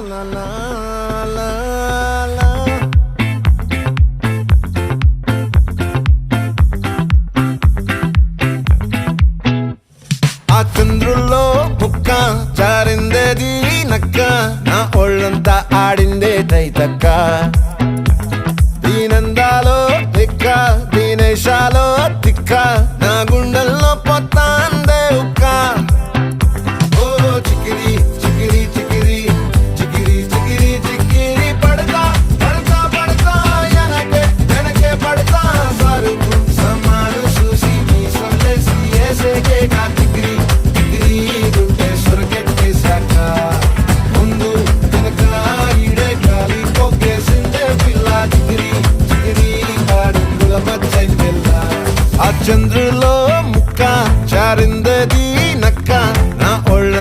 la la la la. ఆ చంద్రుల్లో బుక్క చారిందేది నక్క నా ఒళ్ళంతా ఆడిందే తైతక్క